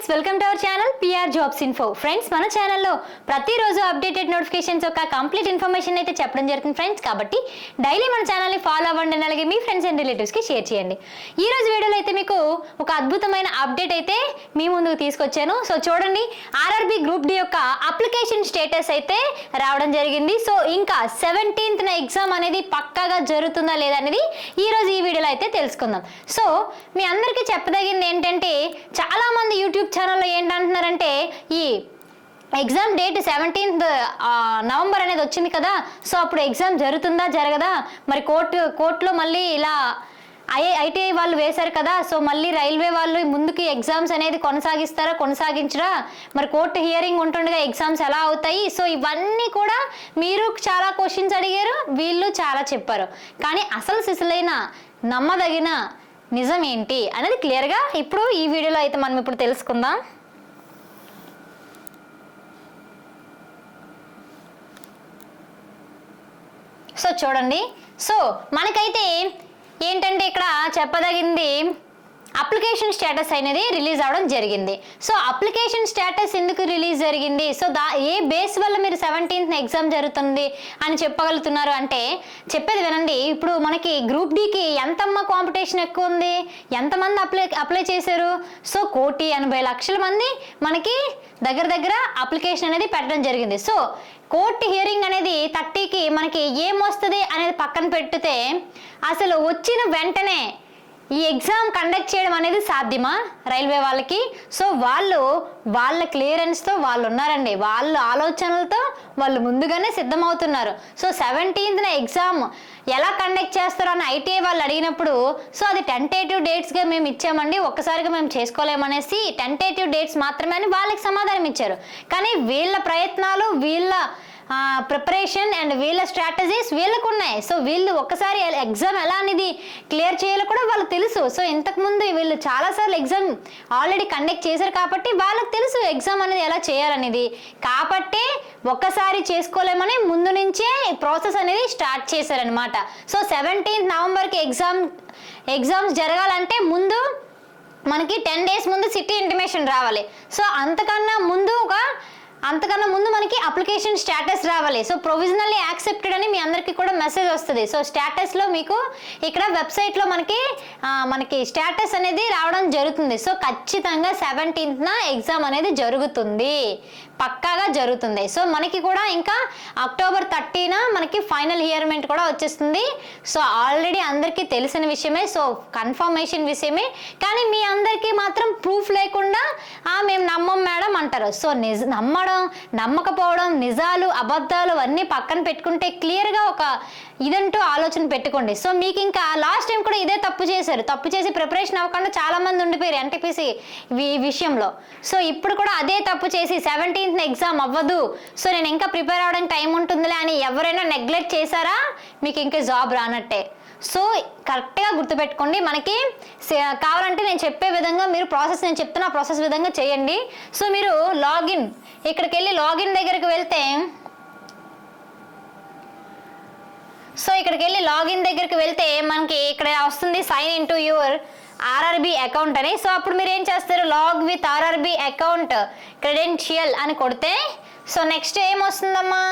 Friends, welcome to our channel PR jobs info. Friends, మన ఛానల్లో ప్రతిరోజు అప్డేటెడ్ నోటిఫికేషన్స్ యొక్క కంప్లీట్ ఇన్ఫర్మేషన్ అయితే చెప్పడం జరుగుతుంది ఫ్రెండ్స్. కాబట్టి డైలీ మన ఛానల్ని ఫాలో అవ్వండి, అలాగే మీ ఫ్రెండ్స్ అండ్ రిలేటివ్స్కి షేర్ చేయండి. ఈ రోజు వీడియోలో అయితే మీకు ఒక అద్భుతమైన అప్డేట్ అయితే మీ ముందుకు తీసుకొచ్చాను. సో చూడండి, ఆర్ఆర్బి గ్రూప్ డి యొక్క అప్లికేషన్ స్టేటస్ అయితే రావడం జరిగింది. సో ఇంకా 17th ఎగ్జామ్ అనేది పక్కాగా జరుగుతుందా లేదా అనేది ఈ రోజు ఈ వీడియోలో అయితే తెలుసుకుందాం. సో మీ అందరికీ చెప్పదగింది ఏంటంటే, చాలా మంది యూట్యూబ్ ఛానల్లో ఏంటంటున్నారంటే, ఈ ఎగ్జామ్ డేట్ 17th నవంబర్ అనేది వచ్చింది కదా, సో అప్పుడు ఎగ్జామ్ జరుగుతుందా జరగదా, మరి కోర్టులో మళ్ళీ ఇలా ఐటీఐ వాళ్ళు వేశారు కదా, సో మళ్ళీ రైల్వే వాళ్ళు ముందుకి ఎగ్జామ్స్ అనేది కొనసాగించరా, మరి కోర్టు హియరింగ్ ఉంటుండగా ఎగ్జామ్స్ ఎలా అవుతాయి, సో ఇవన్నీ కూడా మీరు చాలా క్వశ్చన్స్ అడిగారు, వీళ్ళు చాలా చెప్పారు. కానీ అసలు సిసలైన నమ్మదగిన నిజం ఏంటి అనేది క్లియర్గా ఇప్పుడు ఈ వీడియోలో అయితే మనం ఇప్పుడు తెలుసుకుందాం. సో చూడండి, సో మనకైతే ఏంటంటే ఇక్కడ చెప్పదగింది అప్లికేషన్ స్టేటస్ అనేది రిలీజ్ అవ్వడం జరిగింది. సో అప్లికేషన్ స్టేటస్ ఎందుకు రిలీజ్ జరిగింది, సో ఏ బేస్ వల్ల మీరు 17th ఎగ్జామ్ జరుగుతుంది అని చెప్పగలుగుతున్నారు అంటే, చెప్పేది వినండి. ఇప్పుడు మనకి గ్రూప్ డికి ఎంతమ్మ కాంపిటీషన్ ఎక్కువ ఉంది, ఎంతమంది అప్లై చేశారు, సో 1,80,00,000 మంది మనకి దగ్గర అప్లికేషన్ అనేది పెట్టడం జరిగింది. సో కోర్టు హియరింగ్ అనేది 30కి మనకి ఏమొస్తుంది అనేది పక్కన పెడితే, అసలు వచ్చిన వెంటనే ఈ ఎగ్జామ్ కండక్ట్ చేయడం అనేది సాధ్యమా రైల్వే వాళ్ళకి? సో వాళ్ళ క్లియరెన్స్తో వాళ్ళు ఉన్నారండి, వాళ్ళ ఆలోచనలతో వాళ్ళు ముందుగానే సిద్ధమవుతున్నారు. సో 17th ఎగ్జామ్ ఎలా కండక్ట్ చేస్తారో అని ఐటీఐ వాళ్ళు అడిగినప్పుడు, సో అది టెంటేటివ్ డేట్స్గా మేము ఇచ్చామండి, ఒక్కసారిగా మేము చేసుకోలేమనేసి టెంటేటివ్ డేట్స్ మాత్రమే అని వాళ్ళకి సమాధానం ఇచ్చారు. కానీ వీళ్ళ ప్రయత్నాలు, వీళ్ళ ప్రిపరేషన్ అండ్ వీళ్ళ స్ట్రాటజీస్ వీళ్ళకు ఉన్నాయి. సో వీళ్ళు ఒక్కసారి ఎగ్జామ్ ఎలా అనేది క్లియర్ చేయాలో కూడా వాళ్ళకి తెలుసు. సో ఇంతకుముందు వీళ్ళు చాలాసార్లు ఎగ్జామ్ ఆల్రెడీ కండక్ట్ చేశారు కాబట్టి వాళ్ళకి తెలుసు ఎగ్జామ్ అనేది ఎలా చేయాలనేది. కాబట్టి ఒక్కసారి చేసుకోలేమని ముందు నుంచే ప్రాసెస్ అనేది స్టార్ట్ చేశారనమాట. సో 17th నవంబర్కి ఎగ్జామ్స్ జరగాలంటే ముందు మనకి 10 days ముందు సిటీ ఇంటిమేషన్ రావాలి. సో అంతకన్నా ముందు మనకి అప్లికేషన్ స్టేటస్ రావాలి. సో ప్రొవిజనల్లీ యాక్సెప్టెడ్ అని మీ అందరికీ కూడా మెసేజ్ వస్తుంది. సో స్టేటస్లో మీకు ఇక్కడ వెబ్సైట్లో మనకి స్టేటస్ అనేది రావడం జరుగుతుంది. సో ఖచ్చితంగా 17th ఎగ్జామ్ అనేది జరుగుతుంది, పక్కాగా జరుగుతుంది. సో మనకి కూడా ఇంకా అక్టోబర్ 30న మనకి ఫైనల్ హియర్మెంట్ కూడా వచ్చేస్తుంది. సో ఆల్రెడీ అందరికీ తెలిసిన విషయమే, సో కన్ఫర్మేషన్ విషయమే. కానీ మీ అందరికీ మాత్రం ప్రూఫ్ లేకుండా మేము నమ్మం మేడం అంటారు. సో నమ్మకపోవడం, నిజాలు అబద్ధాలు అన్నీ పక్కన పెట్టుకుంటే క్లియర్గా ఒక ఇదంటూ ఆలోచన పెట్టుకోండి. సో మీకు ఇంకా లాస్ట్ టైం కూడా ఇదే తప్పు చేసి ప్రిపరేషన్ అవ్వకుండా చాలా మంది ఉండిపోయారు ఎన్టీపీసీ విషయంలో. సో ఇప్పుడు కూడా అదే తప్పు చేసి 17th ఎగ్జామ్ అవ్వదు, సో నేను ఇంకా ప్రిపేర్ అవ్వడానికి టైం ఉంటుందిలే అని ఎవరైనా నెగ్లెక్ట్ చేశారా, మీకు ఇంకా జాబ్ రానట్టే. సో కరెక్ట్గా గుర్తుపెట్టుకోండి. మనకి కావాలంటే నేను చెప్పే విధంగా మీరు నేను చెప్తున్న ప్రాసెస్ విధంగా చేయండి. సో మీరు ఇక్కడికి వెళ్ళి లాగిన్ దగ్గరికి వెళ్తే, మనకి ఇక్కడ వస్తుంది sign in to your RRB account అని. సో అప్పుడు మీరు ఏం చేస్తారు, log with RRB account credential అని కొడితే, సో నెక్స్ట్ ఏమొస్తుందమ్మా,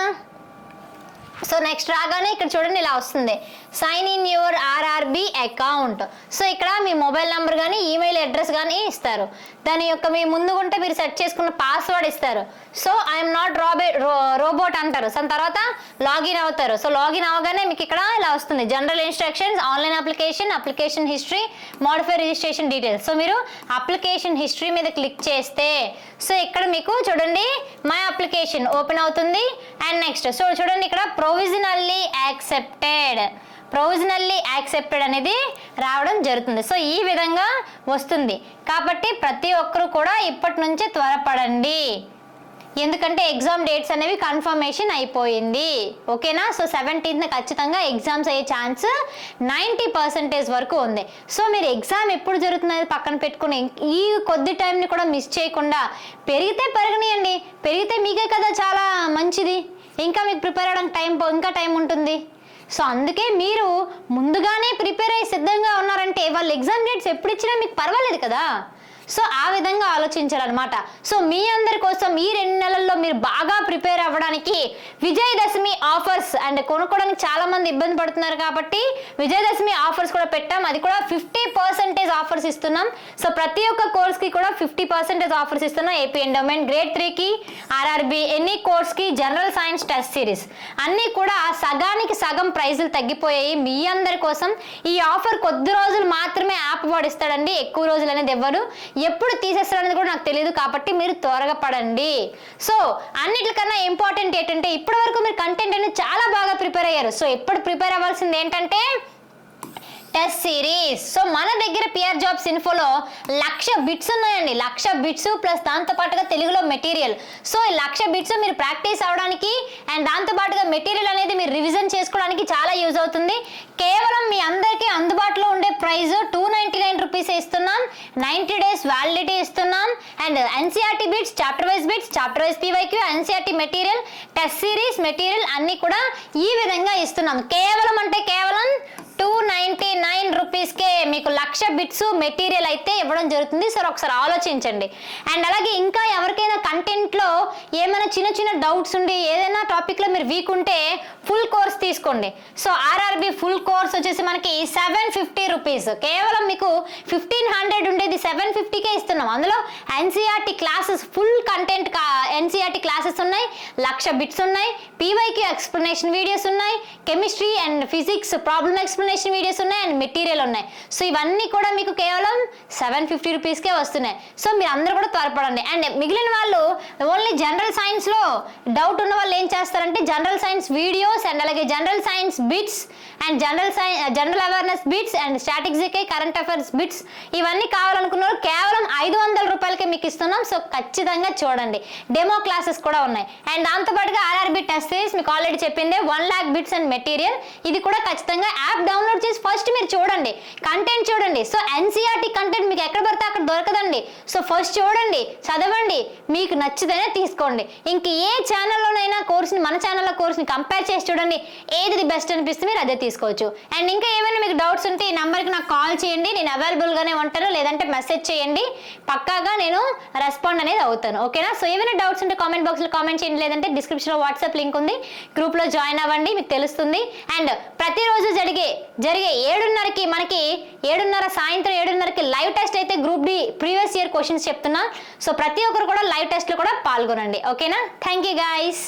సో నెక్స్ట్ రాగానే ఇక్కడ చూడండి ఇలా వస్తుంది, sign in your RRB account. So ఇక్కడ మీ మొబైల్ నెంబర్ కానీ ఈమెయిల్ అడ్రస్ కానీ ఇస్తారు. దాని యొక్క మీ ముందుకుంటే మీరు సెట్ చేసుకున్న పాస్వర్డ్ ఇస్తారు. సో ఐఎమ్ నాట్ రోబోట్ అంటారు. సో తర్వాత లాగిన్ అవుతారు. సో లాగిన్ అవగానే మీకు ఇక్కడ ఇలా వస్తుంది, general instructions, online application history, modify registration details. So మీరు అప్లికేషన్ హిస్టరీ మీద క్లిక్ చేస్తే, సో ఇక్కడ మీకు చూడండి మై అప్లికేషన్ ఓపెన్ అవుతుంది. అండ్ నెక్స్ట్ సో చూడండి ఇక్కడ ప్రొవిజనల్లీ యాక్సెప్టెడ్ అనేది రావడం జరుగుతుంది. సో ఈ విధంగా వస్తుంది. కాబట్టి ప్రతి ఒక్కరు కూడా ఇప్పటి నుంచే త్వరపడండి, ఎందుకంటే ఎగ్జామ్ డేట్స్ అనేవి కన్ఫర్మేషన్ అయిపోయింది. ఓకేనా? సో 17th ఖచ్చితంగా ఎగ్జామ్స్ అయ్యే ఛాన్స్ 90% వరకు ఉంది. సో మీరు ఎగ్జామ్ ఎప్పుడు జరుగుతున్నది పక్కన పెట్టుకుని ఈ కొద్ది టైంని కూడా మిస్ చేయకుండా పెరగనియండి. పెరిగితే మీకే కదా చాలా మంచిది, ఇంకా మీకు ప్రిపేర్ అవ్వడానికి ఇంకా టైం ఉంటుంది. సో అందుకే మీరు ముందుగానే ప్రిపేర్ అయ్యి సిద్ధంగా ఉన్నారంటే వాళ్ళు ఎగ్జామ్ డేట్స్ ఎప్పుడు ఇచ్చినా మీకు పర్వాలేదు కదా. సో ఆ విధంగా ఆలోచించాలన్నమాట. సో మీ అందరి కోసం ఈ 2 నెలల్లో మీరు బాగా ప్రిపేర్ అవ్వడానికి విజయదశమి ఆఫర్స్ అండ్ కొనుక్కోవడానికి చాలా మంది ఇబ్బంది పడుతున్నారు కాబట్టి విజయదశమి ఆఫర్స్ కూడా పెట్టాం. అది కూడా 50% ఆఫర్స్ ఇస్తున్నాం. సో ప్రతి ఒక్క కోర్స్ కి కూడా 50% ఆఫర్స్ ఇస్తున్నాం. ఏపీ ఎండోమెంట్ గ్రేడ్ 3 కి, ఆర్ఆర్బి ఎనీ కోర్స్ కి, జనరల్ సైన్స్ టెస్ట్ సిరీస్ అన్ని కూడా సగానికి సగం ప్రైజులు తగ్గిపోయాయి మీ అందరి కోసం. ఈ ఆఫర్ కొద్ది రోజులు మాత్రమే యాప్ వాడిస్తాడండి, ఎక్కువ రోజులు అనేది ఎవ్వరు ఎప్పుడు తీసేస్తారనేది కూడా నాకు తెలియదు కాబట్టి మీరు త్వరగా పడండి. సో అన్నిటికన్నా ఇంపార్టెంట్ ఏంటంటే ఇప్పటి వరకు మీరు కంటెంట్ అనేది చాలా బాగా ప్రిపేర్ అయ్యారు. సో ఎప్పుడు ప్రిపేర్ అవ్వాల్సింది ఏంటంటే టెస్ట్ సిరీస్. సో మన దగ్గర పిఆర్ జాబ్స్ ఇన్ఫోలో 1,00,000 బిట్స్ ఉన్నాయండి. 1,00,000 బిట్స్ ప్లస్ దాంతో పాటుగా తెలుగులో మెటీరియల్. సో ఈ 1,00,000 బిట్స్ మీరు ప్రాక్టీస్ అవడానికి అండ్ దాంతో పాటుగా మెటీరియల్ అనేది మీరు రివిజన్ చేసుకోవడానికి చాలా యూజ్ అవుతుంది. కేవలం మీ అందరికీ అందుబాటులో ఉండే ప్రైస్ 299 రూపీస్ ఇస్తున్నాం. 90 days వ్యాలిడిటీ ఇస్తున్నాం. And NCERT bits, chapter wise bits, chapter wise PYQ, NCERT material, test series material అన్ని కూడా ఈ విధంగా ఇస్తున్నాం. కేవలం అంటే కేవలం 299 రూపీస్కే మీకు 1,00,000 బిట్స్ మెటీరియల్ అయితే ఇవ్వడం జరుగుతుంది. సార్ ఒకసారి ఆలోచించండి. అండ్ అలాగే ఇంకా ఎవరికైనా కంటెంట్లో ఏమైనా చిన్న చిన్న డౌట్స్ ఉండి ఏదైనా టాపిక్లో మీరు వీక్ ఉంటే ఫుల్ కోర్స్ తీసుకోండి. సో ఆర్ఆర్బి ఫుల్ కోర్స్ వచ్చేసి మనకి 750 రూపీస్. కేవలం మీకు 1500 ఉండేది 750కే ఇస్తున్నాం. అందులో NCERT classes full content NCERT classes ఉన్నాయి, 1,00,000 బిట్స్ ఉన్నాయి, పీవైక్యూ ఎక్స్ప్లెనేషన్ వీడియోస్ ఉన్నాయి, chemistry and physics problem explanation videos ఉన్నాయి అండ్ మెటీరియల్ ఉన్నాయి. సో ఇవన్నీ కూడా మీకు కేవలం 750 రూపీస్కే వస్తున్నాయి. సో మీరు అందరూ కూడా త్వరపడండి. అండ్ మిగిలిన వాళ్ళు ఓన్లీ జనరల్ సైన్స్ లో డౌట్ ఉన్న వాళ్ళు ఏం చేస్తారంటే జనరల్ సైన్స్ వీడియోస్ అండ్ అలాగే general science bits and general awareness bits and static GK, current affairs bits ఇవన్నీ కావాలనుకున్నారు కేవలం 500 రూపాయలకే మీకు ఇస్తున్నాం. సో ఖచ్చితంగా చూడండి. డెమో క్లాసెస్ కూడా ఉన్నాయి. అండ్ దాంతో పాటుగా ఆర్ఆర్బి టెస్ట్ సిరీస్ మీకు ఆల్రెడీ చెప్పిందే 1,00,000 బిట్స్ అండ్ మెటీరియల్. ఇది కూడా ఖచ్చితంగా యాప్ డౌన్లోడ్ చేసి ఫస్ట్ మీరు చూడండి, కంటెంట్ చూడండి. సో ఎన్సీఆర్టీ కంటెంట్ మీకు ఎక్కడ పడితే అక్కడ దొరకదండి. సో ఫస్ట్ చూడండి, చదవండి, మీకు నచ్చితేనే తీసుకోండి. ఇంక ఏ ఛానల్లోనైనా కోర్స్ని మన ఛానల్లో కోర్స్ని కంపేర్ చేసి చూడండి, ఏది బెస్ట్ అనిపిస్తే మీరు అదే తీసుకోవచ్చు. అండ్ ఇంకా ఏమైనా మీకు డౌట్స్ ఉంటే ఈ నెంబర్కి నాకు కాల్ చేయండి, నేను అవైలబుల్గానే ఉంటాను. లేదంటే మెసేజ్ చేయండి, పక్కాగా నేను రెస్పాండ్ అనేది అవుతాను. ఓకేనా? సో ఏమైనా డౌట్స్ ఉంటే కామెంట్ బాక్స్లో కామెంట్ చేయండి, లేదంటే డిస్క్రిప్షన్లో వాట్సాప్ లింక్ ఉంది, గ్రూప్లో జాయిన్ అవ్వండి, మీకు తెలుస్తుంది. అండ్ ప్రతిరోజు జరిగే 7:30కి మనకి 7:30 సాయంత్రం 7:30కి లైవ్ టెస్ట్ అయితే group D previous year questions చెప్తున్నా. సో ప్రతి ఒక్కరు కూడా లైవ్ టెస్ట్లో కూడా పాల్గొనండి. ఓకేనా? Thank you guys.